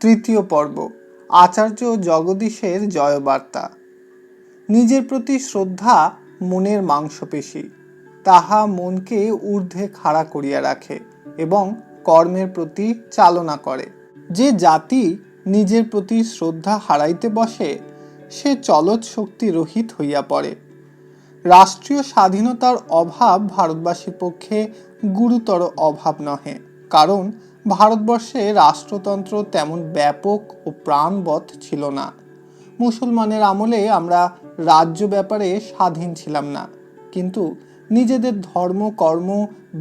তৃতীয় পর্ব, আচার্য জগদীশের জয়বার্তা। নিজের প্রতি শ্রদ্ধা মনের মাংসপেশী, তাহা মনকে ঊর্ধ্বে খাড়া করিয়া রাখে এবং কর্মের প্রতি চালনা করে। যে জাতি নিজের প্রতি শ্রদ্ধা হারাইতে বসে, সে চলৎ শক্তি রহিত হইয়া পড়ে। রাষ্ট্রীয় স্বাধীনতার অভাব ভারতবাসীর পক্ষে গুরুতর অভাব নহে, কারণ ভারতবর্ষে রাষ্ট্রতন্ত্র তেমন ব্যাপক ও প্রাণবৎ ছিল না। মুসলমানের আমলে আমরা রাজ্য ব্যাপারে স্বাধীন ছিলাম না, কিন্তু নিজেদের ধর্ম, কর্ম,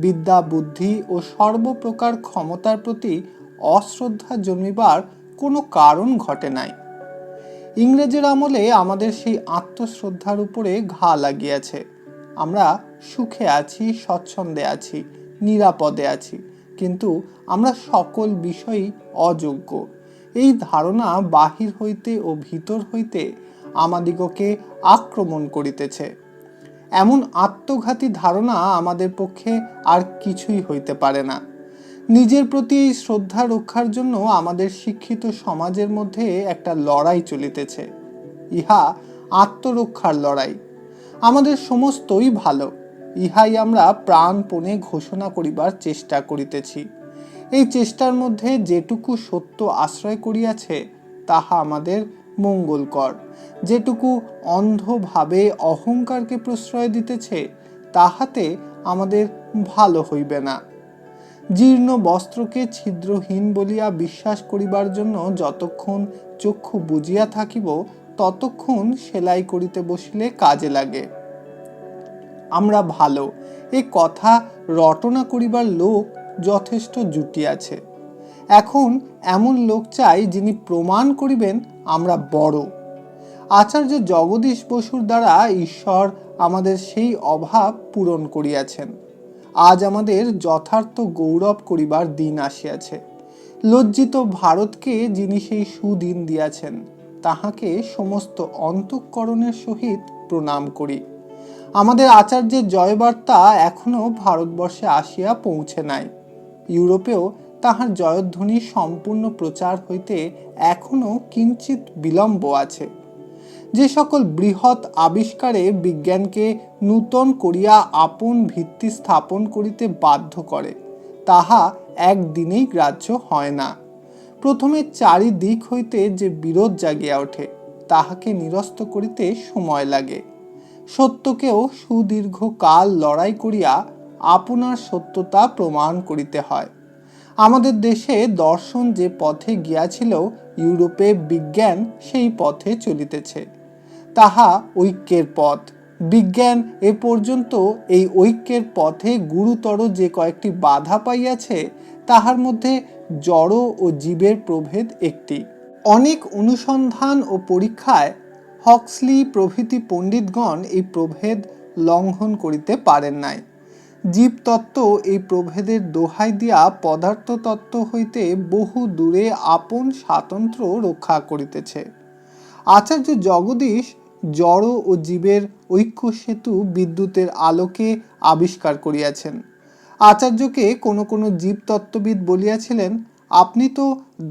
বিদ্যা, বুদ্ধি ও সর্বপ্রকার ক্ষমতার প্রতি অশ্রদ্ধা জন্মিবার কোনো কারণ ঘটে নাই। ইংরেজের আমলে আমাদের সেই আত্মশ্রদ্ধার উপরে ঘা লাগিয়াছে। আমরা সুখে আছি, স্বচ্ছন্দে আছি, নিরাপদে আছি, কিন্তু আমরা সকল বিষয়ই অযোগ্য। এই ধারণা বাহির হইতে ও ভিতর হইতে আমাদিগকে আক্রমণ করিতেছে। এমন আত্মঘাতী ধারণা আমাদের পক্ষে আর কিছুই হইতে পারে না। নিজের প্রতি এই শ্রদ্ধা রক্ষার জন্য আমাদের শিক্ষিত সমাজের মধ্যে একটা লড়াই চলিতেছে। ইহা আত্মরক্ষার লড়াই। আমাদের সমস্তই ভালো, ইহাই আমরা প্রাণপণে ঘোষণা করিবার চেষ্টা করিতেছি। এই চেষ্টার মধ্যে যেটুকু সত্য আশ্রয় করিয়াছে, তাহা আমাদের মঙ্গলকর। যেটুকু অন্ধভাবে অহংকারকে প্রশ্রয় দিতেছে, তাহাতে আমাদের ভালো হইবে না। জীর্ণ বস্ত্রকে ছিদ্রহীন বলিয়া বিশ্বাস করিবার জন্য যতক্ষণ চক্ষু বুজিয়া থাকিব, ততক্ষণ সেলাই করিতে বসিলে কাজে লাগে। আমরা ভালো এ কথা রটনা করিবার লোক যথেষ্ট জুটিয়াছে। এখন এমন লোক চাই যিনি প্রমাণ করিবেন আমরা বড়। আচার্য জগদীশ বসুর দ্বারা ঈশ্বর আমাদের সেই অভাব পূরণ করিয়াছেন। আজ আমাদের যথার্থ গৌরব করিবার দিন আসিয়াছে। লজ্জিত ভারতকে যিনি সেই সুদিন দিয়াছেন, তাহাকে সমস্ত অন্তঃকরণের সহিত প্রণাম করি। আমাদের আচার্যের জয়বার্তা এখনো ভারতবর্ষে আসিয়া পৌঁছে নাই। ইউরোপেও তাহার জয়ধ্বনি সম্পূর্ণ প্রচার হইতে এখনো কিঞ্চিত বিলম্ব আছে। যে সকল বৃহৎ আবিষ্কারে বিজ্ঞানকে নূতন করিয়া আপন ভিত্তি স্থাপন করিতে বাধ্য করে, তাহা একদিনেই গ্রাহ্য হয় না। প্রথমে চারিদিক হইতে যে বিরোধ জাগিয়া ওঠে, তাহাকে নিরস্ত করিতে সময় লাগে। সত্যকেও সুদীর্ঘ কাল লড়াই করিয়া আপনার সত্যতা প্রমাণ করিতে হয়। আমাদের দেশে দর্শন যে পথে গিয়াছিল, ইউরোপে বিজ্ঞান সেই পথে চলিতেছে। তাহা ঐক্যের পথ। বিজ্ঞান এ পর্যন্ত এই ঐক্যের পথে গুরুতর যে কয়েকটি বাধা পাইয়াছে, তাহার মধ্যে জড় ও জীবের প্রভেদ একটি। অনেক অনুসন্ধান ও পরীক্ষায় হক্সলি প্রভৃতি পণ্ডিতগণ এই প্রভেদ লঙ্ঘন করিতে পারেন নাই। জীবতত্ত্ব এই প্রভেদের দোহাই দিয়া পদার্থ তত্ত্ব হইতে বহু দূরে আপন স্বাতন্ত্র্য রক্ষা করিতেছে। আচার্য জগদীশ জড় ও জীবের ঐক্য সেতু বিদ্যুতের আলোকে আবিষ্কার করিয়াছেন। আচার্যকে কোনো কোনো জীবতত্ত্ববিদ বলিয়াছিলেন, আপনি তো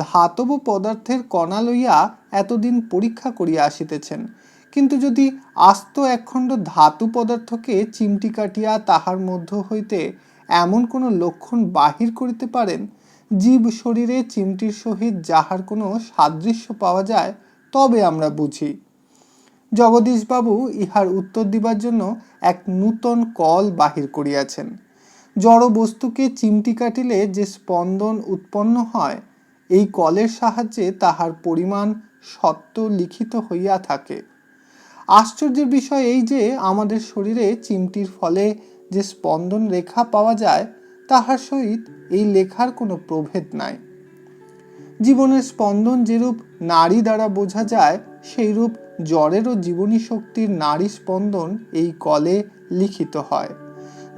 ধাতব পদার্থের কণা লইয়া এতদিন পরীক্ষা করিয়া আসিতেছেন, কিন্তু যদি আস্ত একখণ্ড ধাতু পদার্থকে চিমটি কাটিয়া তাহার মধ্য হইতে এমন কোনো লক্ষণ বাহির করিতে পারেন, জীব শরীরে চিমটির সহিত যাহার কোনো সাদৃশ্য পাওয়া যায়, তবে আমরা বুঝি। জগদীশবাবু ইহার উত্তর দিবার জন্য এক নূতন কল বাহির করিয়াছেন। জড় বস্তুকে চিমটি কাটিলে যে স্পন্দন উৎপন্ন হয়, এই কলের সাহায্যে তাহার পরিমাণ সত্য লিখিত হইয়া থাকে। আশ্চর্যের বিষয় এই যে আমাদের শরীরে চিমটির ফলে যে স্পন্দন রেখা পাওয়া যায়, তাহার সহিত এই লেখার কোনো প্রভেদ নাই। জীবনের স্পন্দন যেরূপ নাড়ি দ্বারা বোঝা যায়, সেইরূপ জ্বরেরও জীবনী শক্তির নাড়ি স্পন্দন এই কলে লিখিত হয়।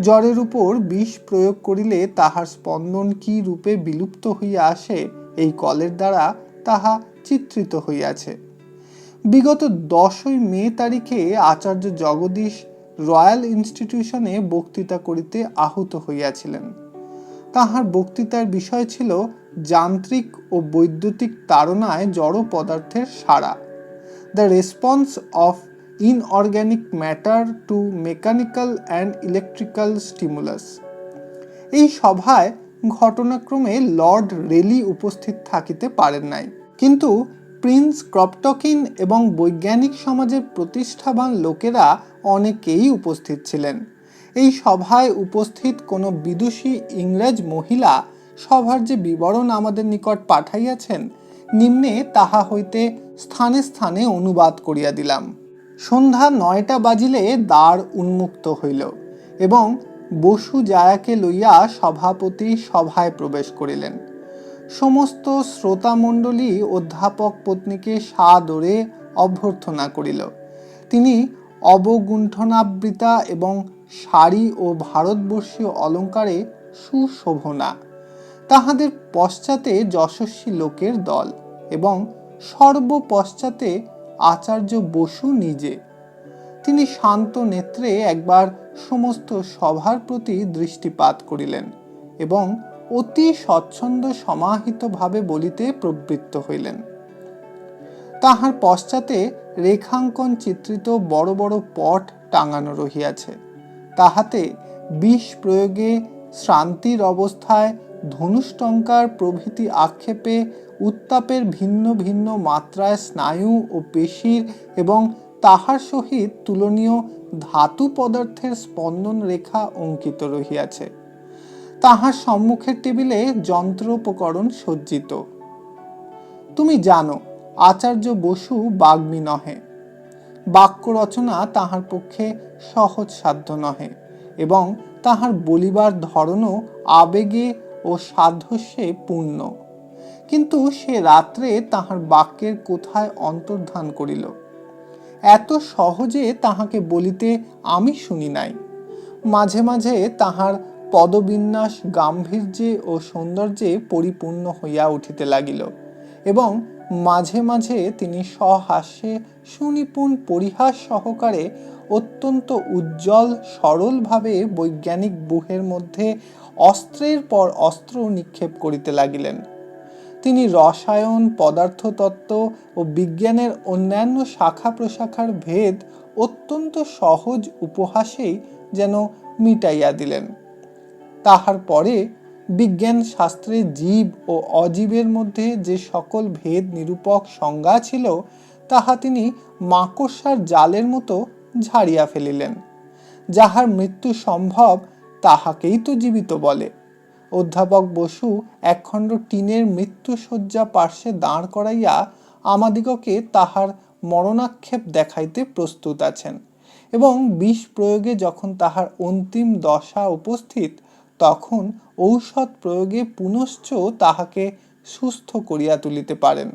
জ্বরের উপর বিষ প্রয়োগ করিলে তাহার স্পন্দন কি রূপে বিলুপ্ত হইয়া আসে, এই কলের দ্বারা তাহা চিত্রিত হইয়াছে। বিগত 10ই মে তারিখে আচার্য জগদীশ রয়্যাল ইনস্টিটিউশনে বক্তৃতা করিতে আহুত হইয়াছিলেন। তাহার বক্তৃতার বিষয় ছিল যান্ত্রিক ও বৈদ্যুতিক তাড়নায় জড় পদার্থের সাড়া, the response of inorganic matter to mechanical and electrical stimulus. এই সভায় ঘটনাক্রমে লর্ড রেলি উপস্থিত থাকিতে পারেন নাই, কিন্তু প্রিন্স ক্রপটকিন এবং বৈজ্ঞানিক সমাজের প্রতিষ্ঠাবান লোকেরা অনেকেই উপস্থিত ছিলেন। এই সভায় উপস্থিত কোনো বিদুষী ইংরেজ মহিলা সভার যে বিবরণ আমাদের নিকট পাঠাইয়াছেন, নিম্নে তাহা হইতে স্থানে স্থানে অনুবাদ করিয়া দিলাম। সন্ধ্যা 9টা বাজিলে দ্বার উন্মুক্ত হইল এবং বসু জায়াকে লইয়া সভাপতি সভায় প্রবেশ করিলেন। সমস্ত শ্রোতামণ্ডলী অধ্যাপক পত্নীকে সাদরে অভ্যর্থনা করিল। তিনি অবগুণ্ঠনাবৃতা এবং শাড়ি ও ভারতবর্ষীয় অলঙ্কারে সুশোভনা। তাহাদের পশ্চাতে যশস্বী লোকের দল এবং সর্বপশ্চাতে আচার্য বসু নিজে। তিনি শান্ত নেত্রে একবার সমস্ত সভার প্রতি দৃষ্টিপাত করিলেন এবং অতি স্বচ্ছন্দ সমাহিতভাবে বলিতে প্রবৃত্ত হইলেন। তাহার পশ্চাতে রেখাঙ্কন চিত্রিত বড় বড় পট টাঙানো রহিয়াছে, তাহাতে বিষ প্রয়োগে, শ্রান্তির অবস্থায়, ধনুষ্টঙ্কার প্রভৃতি আক্ষেপে, উত্তাপের ভিন্ন ভিন্ন মাত্রায় স্নায়ু ও পেশির এবং তাহার সহিত তুলনীয় ধাতু পদার্থের স্পন্দন রেখা অঙ্কিত রহিয়াছে। তাহার সম্মুখের টেবিলে যন্ত্রোপকরণ সজ্জিত। তুমি জানো আচার্য বসু বাগ্মী নহে, বাক্য রচনা তাহার পক্ষে সহজ সাধ্য নহে এবং তাহার বলিবার ধরনও আবেগে ও সাধস্যে পূর্ণ। কিন্তু সে রাত্রে তাহার বাক্যের কোথায় অন্তর্ধান করিল, এত সহজে তাহাকে বলিতে আমি শুনি নাই। মাঝে মাঝে তাহার পদবিন্যাস গাম্ভীর্যে ও সৌন্দর্যে পরিপূর্ণ হইয়া উঠিতে লাগিল এবং মাঝে মাঝে তিনি সহাস্যে সুনিপুণ পরিহাস সহকারে অত্যন্ত উজ্জ্বল সরলভাবে বৈজ্ঞানিক বুহের মধ্যে অস্ত্রের পর অস্ত্র নিক্ষেপ করিতে লাগিলেন। তিনি রসায়ন, পদার্থতত্ত্ব ও বিজ্ঞানের অন্যান্য শাখা প্রশাখার ভেদ অত্যন্ত সহজ উপহাসেই যেন মিটাইয়া দিলেন। তাহার পরে বিজ্ঞান শাস্ত্রে জীব ও অজীবের মধ্যে যে সকল ভেদ নিরূপক সংজ্ঞা ছিল, তাহা তিনি মাকড়সার জালের মতো ঝাড়িয়া ফেলিলেন। যাহার মৃত্যু সম্ভব তাহাকেই তো জীবিত বলে। অধ্যাপক বসু একখণ্ড টিনের মৃত্যুশয্যা পার্শ্বে দাঁড় করাইয়া আমাদিগকে তাহার মরণাক্ষেপ দেখাইতে প্রস্তুত আছেন এবং বিষ প্রয়োগে যখন তাহার অন্তিম দশা উপস্থিত, তখন ঔষধ প্রয়োগে পুনশ্চ তাহাকে সুস্থ করিয়া তুলিতে পারেন।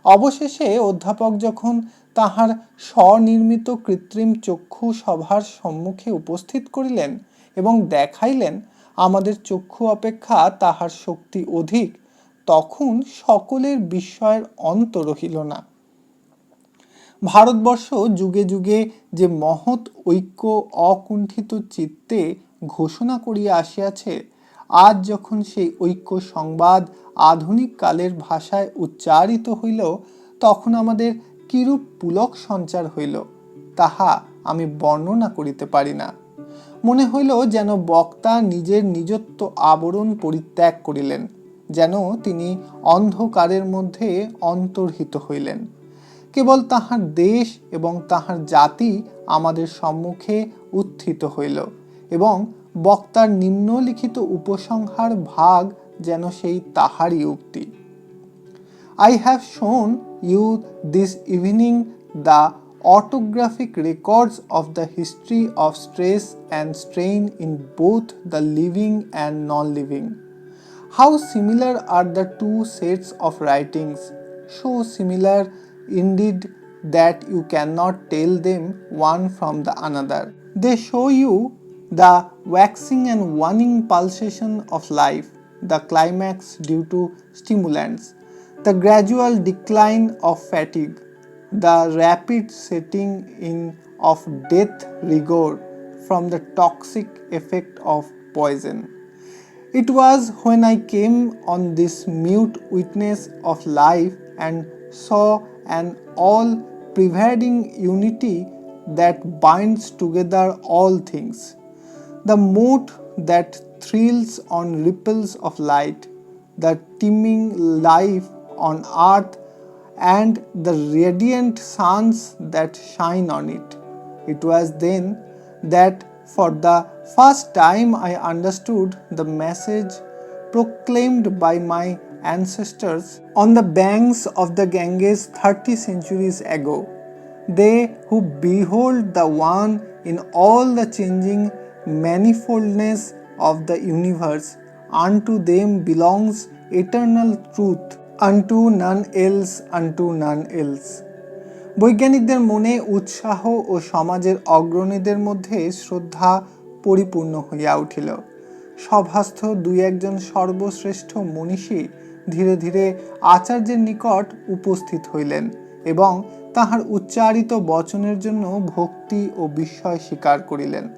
অবশেষে অধ্যাপক যখন তাহার স্বনির্মিত কৃত্রিম চক্ষু সভার সম্মুখে উপস্থিত করিলেন এবং দেখাইলেন আমাদের চক্ষু অপেক্ষা তাহার শক্তি অধিক, তখন সকলের বিস্ময়ের অন্ত রহিল না। ভারতবর্ষ যুগে যুগে যে মহৎ ঐক্য অকুণ্ঠিত চিত্তে ঘোষণা করিয়া আসিয়াছে, আজ যখন সেই ঐক্য সংবাদ আধুনিক কালের ভাষায় উচ্চারিত হইল, তখন আমাদের কিরূপ পুলক সঞ্চার হইল তাহা আমি বর্ণনা করিতে পারি না। মনে হইল যেন বক্তা নিজের নিজত্ব আবরণ পরিত্যাগ করিলেন, যেন তিনি অন্ধকারের মধ্যে অন্তর্হিত হইলেন। কেবল তাহার দেশ এবং তাহার জাতি আমাদের সম্মুখে উত্থিত হইল এবং বক্তার নিম্নলিখিত উপসংহার ভাগ যেন সেই তাহারই উক্তি। I have shown you this evening the autographic records of the history of stress and strain in both the living and non-living. How similar are the two sets of writings, so similar indeed that you cannot tell them one from the another. They show you the waxing and waning pulsation of life, the climax due to stimulants, the gradual decline of fatigue, the rapid setting in of death rigor from the toxic effect of poison. It was when I came on this mute witness of life and saw an all-pervading unity that binds together all things, the mote that thrills on ripples of light, the teeming life on earth, and the radiant suns that shine on it. It was then that for the first time I understood the message proclaimed by my ancestors on the banks of the Ganges 30 centuries ago. They who behold the One in all the changing manifoldness of the universe, unto them belongs eternal truth, unto none else, unto none else. বৈজ্ঞানিকদের মনে উৎসাহ ও সমাজের অগ্রণীদের মধ্যে শ্রদ্ধা পরিপূর্ণ হইয়া উঠিল। সভাস্থ দুই একজন সর্বশ্রেষ্ঠ মনীষী ধীরে ধীরে আচার্যের নিকট উপস্থিত হইলেন এবং তাহার উচ্চারিত বচনের জন্য ভক্তি ও বিস্ময় স্বীকার করিলেন।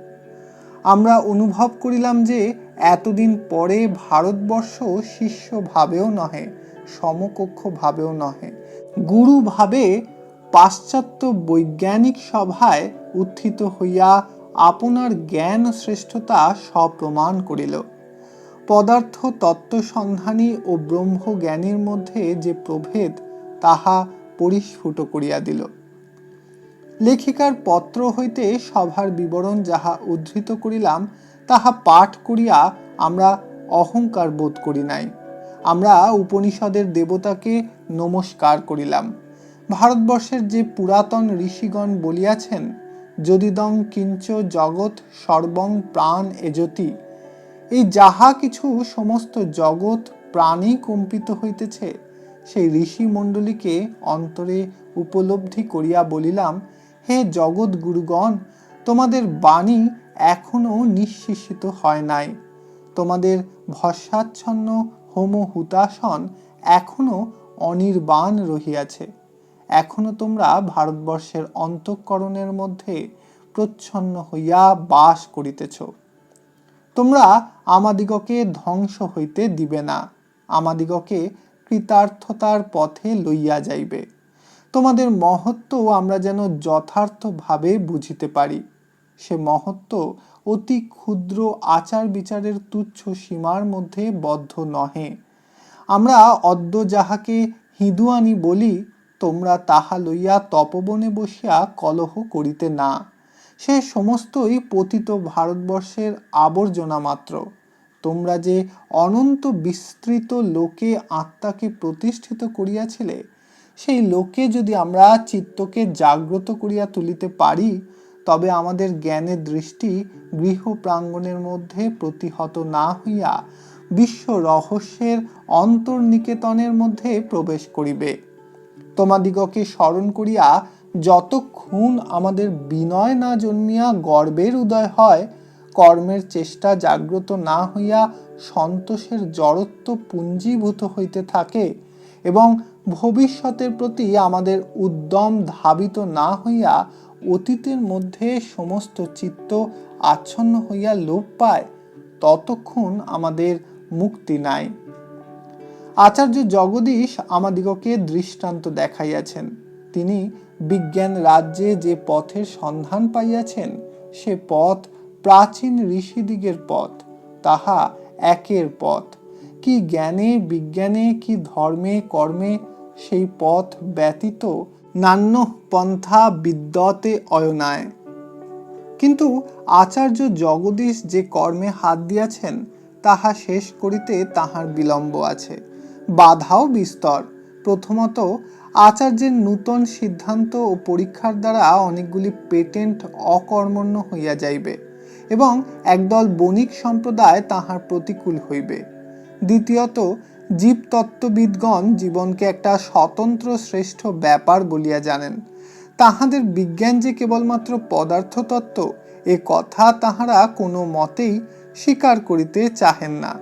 আমরা অনুভব করিলাম যে এতদিন পরে ভারতবর্ষ শিষ্য ভাবেও নহে, সমকক্ষ ভাবেও নহে, গুরু ভাবে পাশ্চাত্য বৈজ্ঞানিক সভায় উত্থিত হইয়া আপনার জ্ঞান শ্রেষ্ঠতা স্বপ্রমাণ করিল। পদার্থ তত্ত্বসন্ধানী ও ব্রহ্মজ্ঞানীর মধ্যে যে প্রভেদ তাহা পরিস্ফুট করিয়া দিল। লেখিকার পত্র হইতে সভার বিবরণ যাহা উদ্ধৃত করিলাম তাহা পাঠ করিয়া আমরা অহংকার বোধ করি নাই। আমরা উপনিষদের দেবতাকে নমস্কার করিলাম। ভারতবর্ষের যে পুরাতন ঋষিগণ বলিয়াছেন, যদিদং কিঞ্চ জগৎ সর্বং প্রাণ এজতি, এই যাহা কিছু সমস্ত জগৎ প্রাণী কম্পিত হইতেছে, সেই ঋষি মণ্ডলীকে অন্তরে উপলব্ধি করিয়া বলিলাম, হে জগৎ গুরুগণ, তোমাদের বাণী এখনো নিঃশেষিত হয় নাই, তোমাদের ভস্মাচ্ছন্ন হোম হুতাসন এখনো অনির্বাণ রহিয়াছে, এখনো তোমরা ভারতবর্ষের অন্তঃকরণের মধ্যে প্রচ্ছন্ন হইয়া বাস করিতেছ। তোমরা আমাদিগকে ধ্বংস হইতে দিবে না, আমাদিগকে কৃতার্থতার পথে লইয়া যাইবে। তোমাদের মহত্ব আমরা যেন যথার্থভাবে বুঝিতে পারি। সে মহত্ব অতি ক্ষুদ্র আচার বিচারের তুচ্ছ সীমার মধ্যে বদ্ধ নহে। আমরা অদ্য যাহাকে হিঁদুয়ানি বলি, তোমরা তাহা লইয়া তপবনে বসিয়া কলহ করিতে না। সে সমস্তই পতিত ভারতবর্ষের আবর্জনা মাত্র। তোমরা যে অনন্ত বিস্তৃত লোকে আত্মাকে প্রতিষ্ঠিত করিয়াছিলে, সেই লোকে যদি আমরা চিত্তকে জাগ্রত করিয়া তুলিতে পারি, তবে আমাদের জ্ঞানের দৃষ্টি গৃহ প্রাঙ্গণের মধ্যে প্রতিহত না হইয়া বিশ্ব রহস্যের অন্তর্নিকেতনের মধ্যে প্রবেশ করিবে। তোমাদিগকে স্মরণ করিয়া যতক্ষণ আমাদের বিনয় না জন্মিয়া গর্বের উদয় হয়, কর্মের চেষ্টা জাগ্রত না হইয়া সন্তোষের জড়ত্ব পুঞ্জীভূত হইতে থাকে এবং ভবিষ্যতের প্রতি আমাদের উদ্যম ধাবিত না হইয়া অতীতের মধ্যে সমস্ত চিত্ত আচ্ছন্ন হইয়া লোপ পায়, ততক্ষণ আমাদের মুক্তি নাই। আচার্য জগদীশ আমাদিগকে দৃষ্টান্ত দেখাইয়াছেন। তিনি বিজ্ঞান রাজ্যে যে পথের সন্ধান পাইয়াছেন, সে পথ প্রাচীন ঋষিদিগের পথ, তাহা একের পথ। কি জ্ঞানে বিজ্ঞানে, কি ধর্মে কর্মে, সেই পথ ব্যতীত নান্য পন্থা বিদ্যতে অয়নায়। কিন্তু আচার্য জগদীশ যে কর্মে হাত দিয়াছেন, তাহা শেষ করিতে তাহার বিলম্ব আছে, বাধাও বিস্তর। প্রথমত, আচার্যের নূতন সিদ্ধান্ত ও পরীক্ষার দ্বারা অনেকগুলি পেটেন্ট অকর্মণ্য হইয়া যাইবে এবং একদল বণিক সম্প্রদায় তাহার প্রতিকূল হইবে। দ্বিতীয়ত, জীবতত্ত্ববিদগণ জীবনকে একটা স্বতন্ত্র শ্রেষ্ঠ ব্যাপার বলিয়া জানেন। তাহাদের বিজ্ঞান যে কেবলমাত্র পদার্থ তত্ত্ব, এ কথা তাহারা কোনো মতেই স্বীকার করিতে চাহেন না।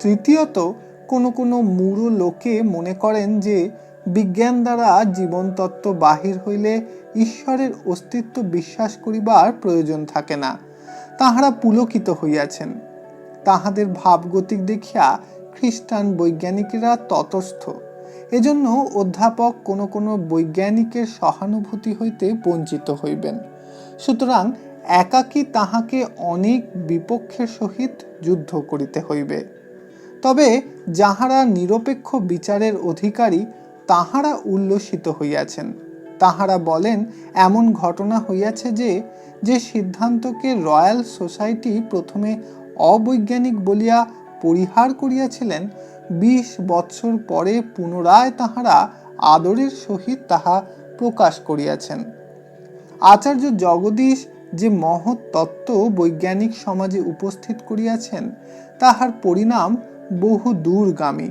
তৃতীয়ত, কোনো কোনো মূঢ় লোকে মনে করেন যে বিজ্ঞান দ্বারা জীবন তত্ত্ব বাহির হইলে ঈশ্বরের অস্তিত্ব বিশ্বাস করিবার প্রয়োজন থাকে না। তাহারা পুলকিত হইয়াছেন। তাহাদের ভাবগতিক দেখিয়া খ্রিস্টান বৈজ্ঞানিকেরা তটস্থ। এজন্য অধ্যাপক কোনো কোনো বৈজ্ঞানিকের সহানুভূতি হইতে বঞ্চিত হইবেন। সুতরাং একাকী তাহাকে অনেক বিপক্ষের সহিত যুদ্ধ করিতে হইবে। তবে যাহারা নিরপেক্ষ বিচারের অধিকারী তাহারা উল্লসিত হইয়াছেন। তাহারা বলেন, এমন ঘটনা হইয়াছে যে সিদ্ধান্তকে রয়্যাল সোসাইটি প্রথমে অবৈজ্ঞানিক বলিয়া পরিহার করিয়াছিলেন, 20 বৎসর পরে পুনরায় তাহারা আদরের সহিত তাহা প্রকাশ করিয়াছেন। আচার্য জগদীশ যে মহৎ তত্ত্ব বৈজ্ঞানিক সমাজে উপস্থিত করিয়াছেন, তাহার পরিণাম বহু দূরগামী।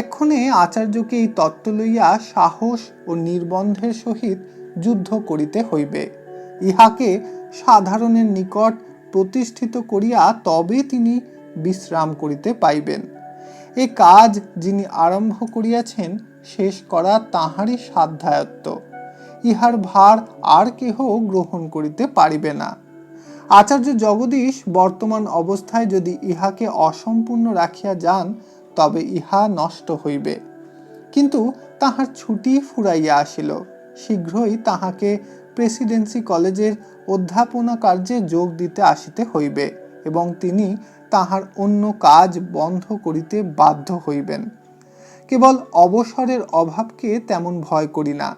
এক্ষণে আচার্যকে এই তত্ত্ব লইয়া সাহস ও নির্বন্ধের সহিত যুদ্ধ করিতে হইবে। ইহাকে সাধারণের নিকট প্রতিষ্ঠিত করিয়া তবে তিনি বিশ্রাম করিতে পাইবেন। এ কাজ যিনি আরম্ভ করিয়াছেন, শেষ করা তাঁহারই সাধ্যায়ত্ত। ইহার ভার আর কেহ গ্রহণ করিতে পারিবে না। আচার্য জগদীশ বর্তমান অবস্থায় যদি ইহাকে অসম্পূর্ণ রাখিয়া যান, তবে ইহা নষ্ট হইবে। কিন্তু তাহার ছুটি ফুরাইয়া আসিল। শীঘ্রই তাহাকে প্রেসিডেন্সি কলেজের অধ্যাপনা কার্যে যোগ দিতে আসিতে হইবে এবং তিনি তাহার অন্য কাজ বন্ধ করিতে বাধ্য হইবেন। কেবল অবসরের অভাবকে তেমন ভয় করি না,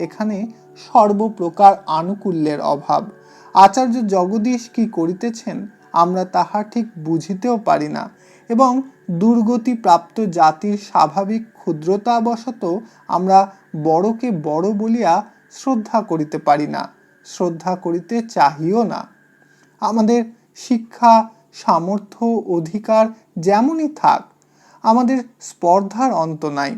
এখানে সর্বপ্রকার আনুকূল্যের অভাব। আচার্য জগদীশ কি করিতেছেন আমরা তাহা ঠিক বুঝিতেও পারি না এবং দুর্গতি প্রাপ্ত জাতির স্বাভাবিক ক্ষুদ্রতাবশত আমরা বড়কে বড় বলিয়া শ্রদ্ধা করিতে পারি না, শ্রদ্ধা করিতে চাহিও না। আমাদের শিক্ষা, সামর্থ্য, অধিকার যেমনই থাক, আমাদের স্পর্ধার অন্ত নাই।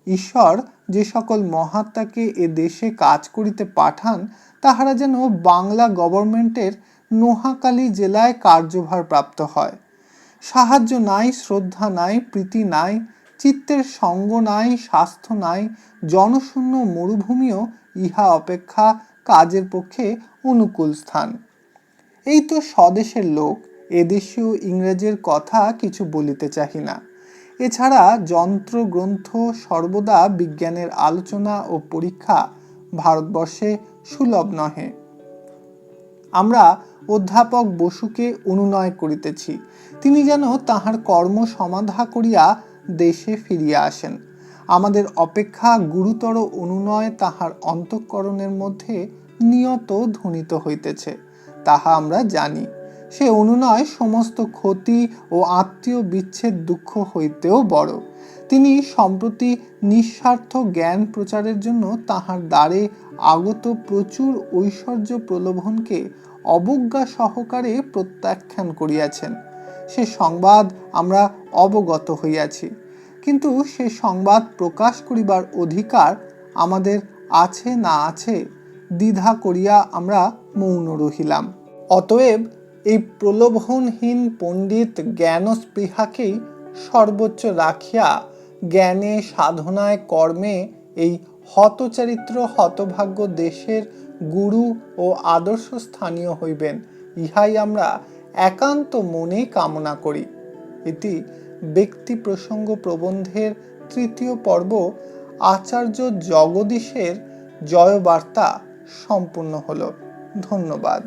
ঈশ্বর যে সকল মহাত্মাকে এ দেশে কাজ করিতে পাঠান, তাহারা যেন বাংলা গভর্নমেন্টের নোহাখালী জেলায় কার্যভার প্রাপ্ত হয়। সাহায্য নাই, শ্রদ্ধা নাই, প্রীতি নাই, চিত্তের সঙ্গ নাই, স্বাস্থ্য নাই, জনশূন্য মরুভূমিও ইহা অপেক্ষা কাজের পক্ষে অনুকূল স্থান। এই তো স্বদেশের লোক, এদেশীয় ইংরেজের কথা কিছু বলিতে চাহি না। এছাড়া যন্ত্র গ্রন্থ সর্বদা বিজ্ঞানের আলোচনা ও পরীক্ষা ভারতবর্ষে সুলভ নহে। আমরা অধ্যাপক বসুকে অনুনয় করিতেছি, তিনি যেন তাহার কর্ম সমাধা করিয়া দেশে ফিরিয়া আসেন। আমাদের অপেক্ষা গুরুতর অনুনয় তাহার অন্তঃকরণের মধ্যে নিয়ত ধ্বনিত হইতেছে, তাহা আমরা জানি। সে অনুনয় সমস্ত ক্ষতি ও আত্মীয় বিচ্ছেদ দুঃখ হইতেও বড়। তিনি সম্প্রতি নিঃস্বার্থ জ্ঞান প্রচারের জন্য তাহার দ্বারে আগত প্রচুর ঐশ্বর্য প্রলোভনকে অবজ্ঞা সহকারে প্রত্যাখ্যান করিয়াছেন। সে সংবাদ আমরা অবগত হইয়াছি, কিন্তু সে সংবাদ প্রকাশ করিবার অধিকার আমাদের আছে না আছে দ্বিধা করিয়া আমরা মৌন রহিলাম। অতএব এই প্রলোভনহীন পণ্ডিত জ্ঞান স্পৃহাকেই সর্বোচ্চ রাখিয়া জ্ঞানে, সাধনায়, কর্মে এই হতচারিত্র হতভাগ্য দেশের গুরু ও আদর্শ স্থানীয় হইবেন, ইহাই আমরা একান্ত মনে কামনা করি। এটি ব্যক্তি প্রসঙ্গ প্রবন্ধের 3য় পর্ব আচার্য জগদীশের জয়বার্তা সম্পূর্ণ হল। ধন্যবাদ।